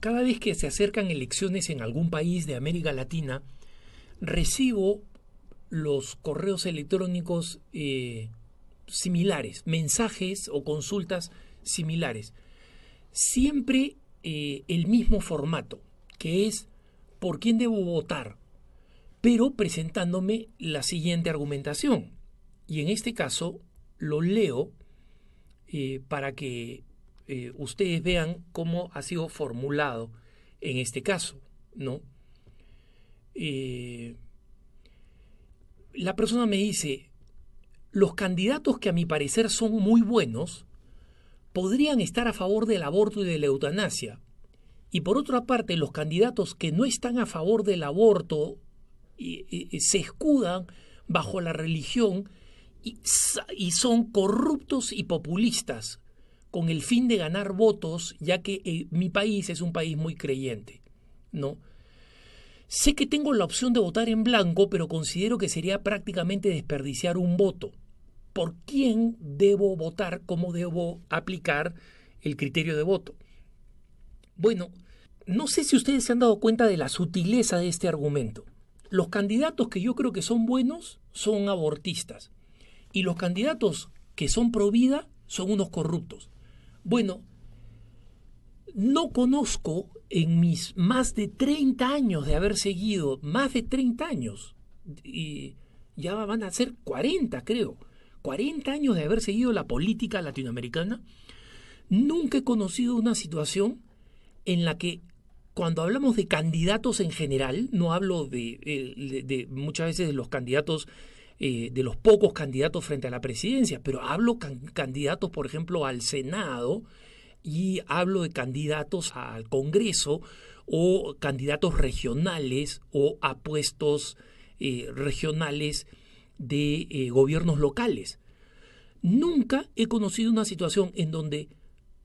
cada vez que se acercan elecciones en algún país de América Latina, recibo los correos electrónicos similares, mensajes o consultas similares. Siempre el mismo formato, que es ¿por quién debo votar? Pero presentándome la siguiente argumentación. Y en este caso lo leo para que ustedes vean cómo ha sido formulado en este caso, ¿no? La persona me dice: los candidatos que a mi parecer son muy buenos podrían estar a favor del aborto y de la eutanasia. Y por otra parte, los candidatos que no están a favor del aborto se escudan bajo la religión y son corruptos y populistas con el fin de ganar votos, ya que mi país es un país muy creyente, ¿no? Sé que tengo la opción de votar en blanco, pero considero que sería prácticamente desperdiciar un voto. ¿Por quién debo votar? ¿Cómo debo aplicar el criterio de voto? Bueno, no sé si ustedes se han dado cuenta de la sutileza de este argumento. Los candidatos que yo creo que son buenos son abortistas. Y los candidatos que son pro vida son unos corruptos. Bueno, no conozco en mis más de 30 años de haber seguido, más de 30 años, y ya van a ser 40 creo, 40 años de haber seguido la política latinoamericana, nunca he conocido una situación en la que cuando hablamos de candidatos en general, no hablo de muchas veces de los candidatos, de los pocos candidatos frente a la presidencia, pero hablo candidatos, por ejemplo, al Senado, y hablo de candidatos al Congreso o candidatos regionales o a puestos regionales de gobiernos locales. Nunca he conocido una situación en donde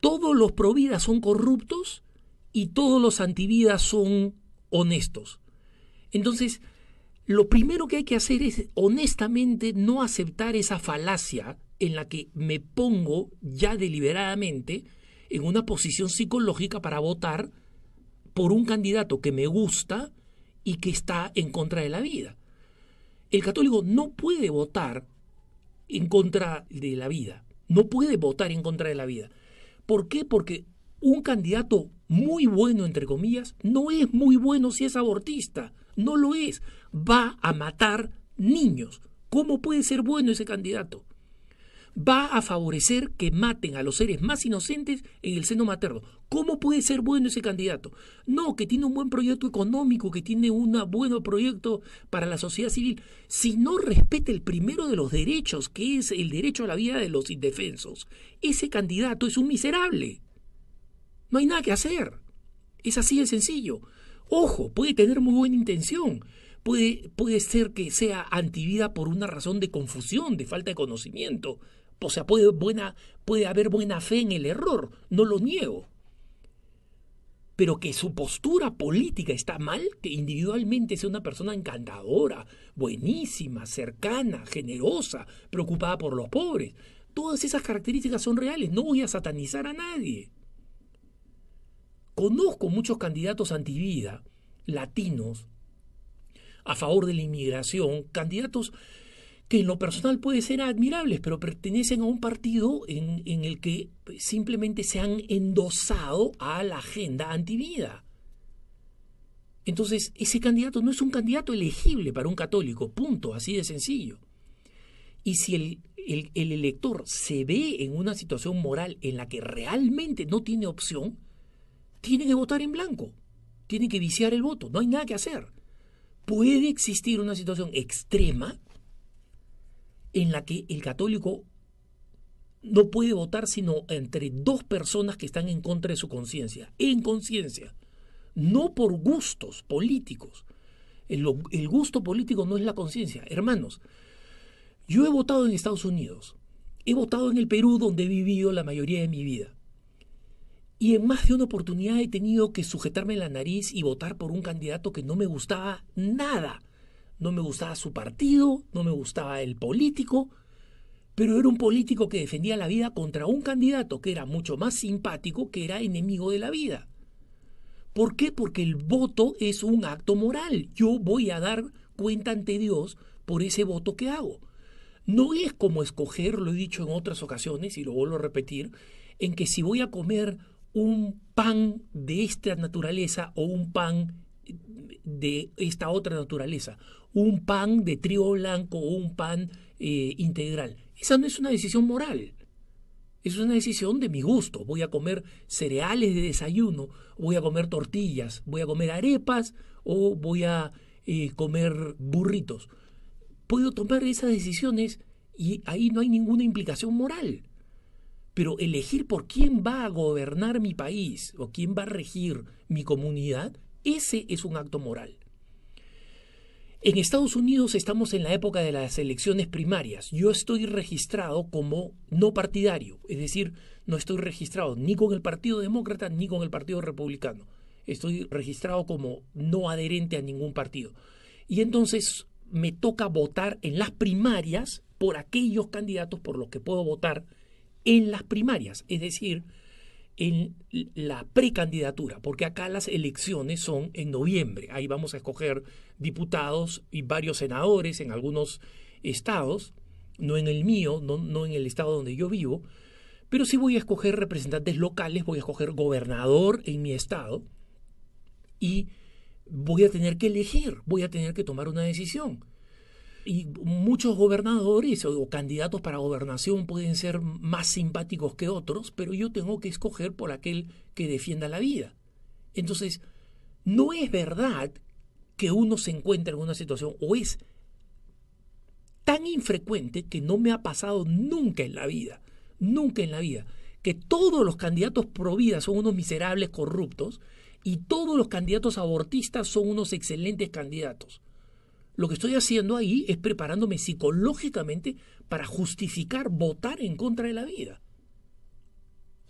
todos los providas son corruptos y todos los antividas son honestos. Entonces, lo primero que hay que hacer es honestamente no aceptar esa falacia en la que me pongo ya deliberadamente en una posición psicológica para votar por un candidato que me gusta y que está en contra de la vida. El católico no puede votar en contra de la vida. No puede votar en contra de la vida. ¿Por qué? Porque un candidato muy bueno, entre comillas, no es muy bueno si es abortista. No lo es. Va a matar niños. ¿Cómo puede ser bueno ese candidato? Va a favorecer que maten a los seres más inocentes en el seno materno. ¿Cómo puede ser bueno ese candidato? No, que tiene un buen proyecto económico, que tiene un buen proyecto para la sociedad civil. Si no respeta el primero de los derechos, que es el derecho a la vida de los indefensos, ese candidato es un miserable. No hay nada que hacer. Es así de sencillo. Ojo, puede tener muy buena intención. Puede ser que sea antivida por una razón de confusión, de falta de conocimiento. O sea, puede haber buena fe en el error, no lo niego. Pero que su postura política está mal, que individualmente sea una persona encantadora, buenísima, cercana, generosa, preocupada por los pobres. Todas esas características son reales, no voy a satanizar a nadie. Conozco muchos candidatos antivida, latinos, a favor de la inmigración, candidatos que en lo personal pueden ser admirables, pero pertenecen a un partido en el que simplemente se han endosado a la agenda antivida. Entonces, ese candidato no es un candidato elegible para un católico, punto, así de sencillo. Y si el elector se ve en una situación moral en la que realmente no tiene opción, tiene que votar en blanco, tiene que viciar el voto, no hay nada que hacer. Puede existir una situación extrema en la que el católico no puede votar sino entre dos personas que están en contra de su conciencia, en conciencia, no por gustos políticos. El gusto político no es la conciencia. Hermanos, yo he votado en Estados Unidos, he votado en el Perú, donde he vivido la mayoría de mi vida. Y en más de una oportunidad he tenido que sujetarme la nariz y votar por un candidato que no me gustaba nada. No me gustaba su partido, no me gustaba el político, pero era un político que defendía la vida contra un candidato que era mucho más simpático, que era enemigo de la vida. ¿Por qué? Porque el voto es un acto moral. Yo voy a dar cuenta ante Dios por ese voto que hago. No es como escoger, lo he dicho en otras ocasiones y lo vuelvo a repetir, en que si voy a comer un pan de esta naturaleza o un pan de esta otra naturaleza, un pan de trigo blanco o un pan integral. Esa no es una decisión moral. Es una decisión de mi gusto. Voy a comer cereales de desayuno, voy a comer tortillas, voy a comer arepas o voy a comer burritos. Puedo tomar esas decisiones y ahí no hay ninguna implicación moral. Pero elegir por quién va a gobernar mi país o quién va a regir mi comunidad, ese es un acto moral. En Estados Unidos estamos en la época de las elecciones primarias. Yo estoy registrado como no partidario, es decir, no estoy registrado ni con el Partido Demócrata ni con el Partido Republicano. Estoy registrado como no adherente a ningún partido. Y entonces me toca votar en las primarias por aquellos candidatos por los que puedo votar en las primarias, es decir, en la precandidatura, porque acá las elecciones son en noviembre. Ahí vamos a escoger diputados y varios senadores en algunos estados, no en el mío, no en el estado donde yo vivo, pero sí voy a escoger representantes locales, voy a escoger gobernador en mi estado y voy a tener que elegir, voy a tener que tomar una decisión. Y muchos gobernadores o candidatos para gobernación pueden ser más simpáticos que otros, pero yo tengo que escoger por aquel que defienda la vida. Entonces, no es verdad que uno se encuentre en una situación, o es tan infrecuente que no me ha pasado nunca en la vida, que todos los candidatos pro vida son unos miserables corruptos y todos los candidatos abortistas son unos excelentes candidatos. Lo que estoy haciendo ahí es preparándome psicológicamente para justificar votar en contra de la vida.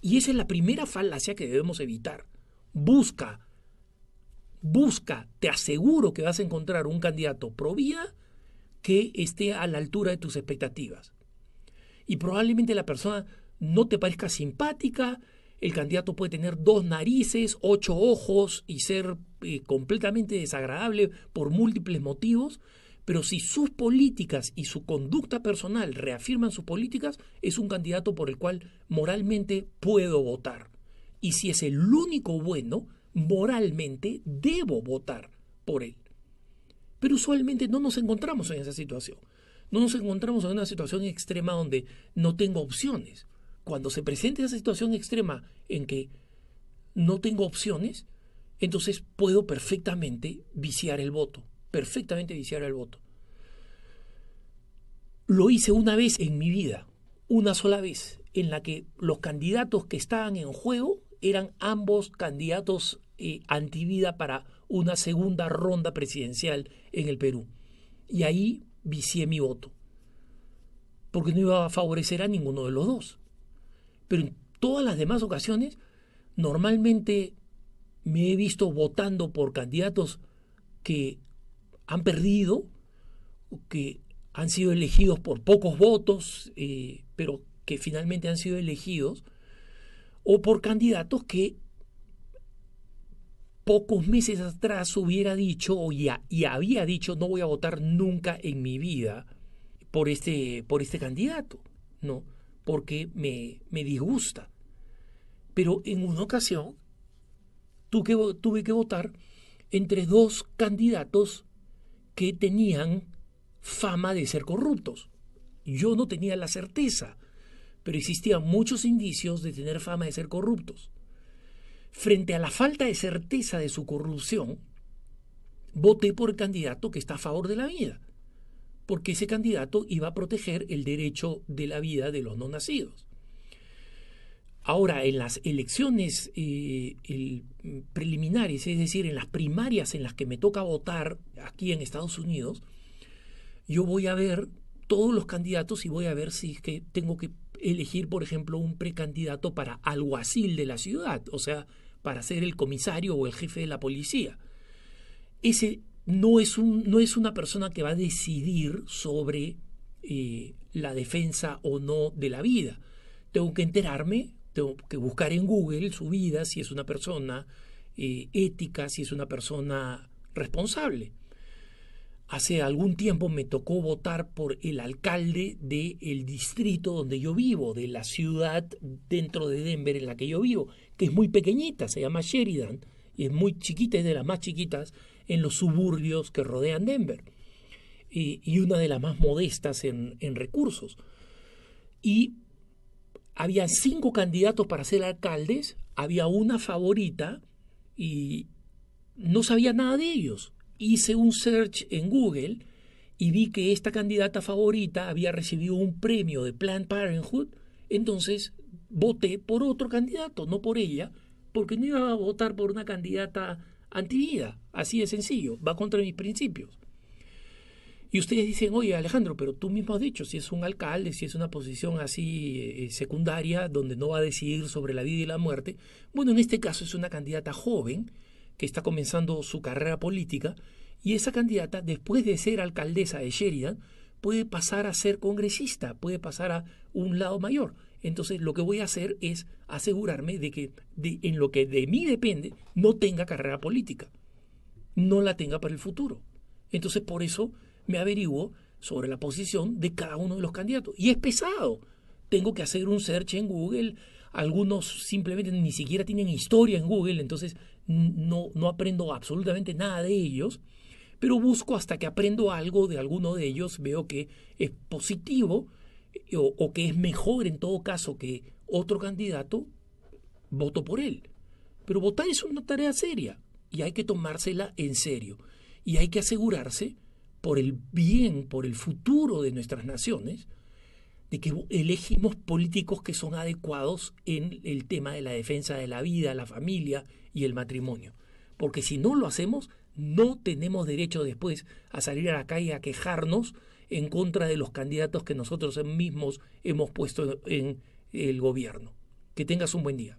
Y esa es la primera falacia que debemos evitar. Busca, te aseguro que vas a encontrar un candidato pro vida que esté a la altura de tus expectativas. Y probablemente la persona no te parezca simpática, el candidato puede tener 2 narices, 8 ojos y ser completamente desagradable por múltiples motivos, pero si sus políticas y su conducta personal reafirman sus políticas, es un candidato por el cual moralmente puedo votar. Y si es el único bueno, moralmente debo votar por él. Pero usualmente no nos encontramos en esa situación. No nos encontramos en una situación extrema donde no tengo opciones. Cuando se presenta esa situación extrema en que no tengo opciones, entonces puedo perfectamente viciar el voto. Lo hice una vez en mi vida, una sola vez, en la que los candidatos que estaban en juego eran ambos candidatos antivida para una segunda ronda presidencial en el Perú. Y ahí vicié mi voto, porque no iba a favorecer a ninguno de los dos. Pero en todas las demás ocasiones, normalmente me he visto votando por candidatos que han perdido, que han sido elegidos por pocos votos, pero que finalmente han sido elegidos, o por candidatos que pocos meses atrás hubiera dicho y había dicho no voy a votar nunca en mi vida por este candidato, ¿no? Porque me disgusta. Pero en una ocasión tuve que votar entre 2 candidatos que tenían fama de ser corruptos. Yo no tenía la certeza, pero existían muchos indicios de tener fama de ser corruptos. Frente a la falta de certeza de su corrupción, voté por el candidato que está a favor de la vida, porque ese candidato iba a proteger el derecho de la vida de los no nacidos. Ahora, en las elecciones preliminares, es decir, en las primarias en las que me toca votar aquí en Estados Unidos, yo voy a ver todos los candidatos y voy a ver si es que tengo que elegir, por ejemplo, un precandidato para alguacil de la ciudad, o sea, para ser el comisario o el jefe de la policía. Ese no es una persona que va a decidir sobre la defensa o no de la vida. Tengo que enterarme, tengo que buscar en Google su vida, si es una persona ética, si es una persona responsable. Hace algún tiempo me tocó votar por el alcalde del distrito donde yo vivo, de la ciudad dentro de Denver en la que yo vivo, que es muy pequeñita, se llama Sheridan, y es muy chiquita, es de las más chiquitas en los suburbios que rodean Denver, y una de las más modestas en recursos. Y había 5 candidatos para ser alcaldes, había una favorita y no sabía nada de ellos. Hice un search en Google y vi que esta candidata favorita había recibido un premio de Planned Parenthood, entonces voté por otro candidato, no por ella, porque no iba a votar por una candidata antivida, así de sencillo, va contra mis principios. Y ustedes dicen, oye Alejandro, pero tú mismo has dicho, si es un alcalde, si es una posición así secundaria, donde no va a decidir sobre la vida y la muerte, bueno, en este caso es una candidata joven, que está comenzando su carrera política, y esa candidata, después de ser alcaldesa de Sheridan, puede pasar a ser congresista, puede pasar a un lado mayor. Entonces lo que voy a hacer es asegurarme de que en lo que de mí depende no tenga carrera política, no la tenga para el futuro. Entonces por eso me averiguo sobre la posición de cada uno de los candidatos. Y es pesado. Tengo que hacer un search en Google. Algunos simplemente ni siquiera tienen historia en Google, entonces no aprendo absolutamente nada de ellos, pero busco hasta que aprendo algo de alguno de ellos, veo que es positivo o que es mejor en todo caso que otro candidato, voto por él. Pero votar es una tarea seria y hay que tomársela en serio y hay que asegurarse por el bien, por el futuro de nuestras naciones, de que elegimos políticos que son adecuados en el tema de la defensa de la vida, la familia y el matrimonio. Porque si no lo hacemos, no tenemos derecho después a salir a la calle a quejarnos en contra de los candidatos que nosotros mismos hemos puesto en el gobierno. Que tengas un buen día.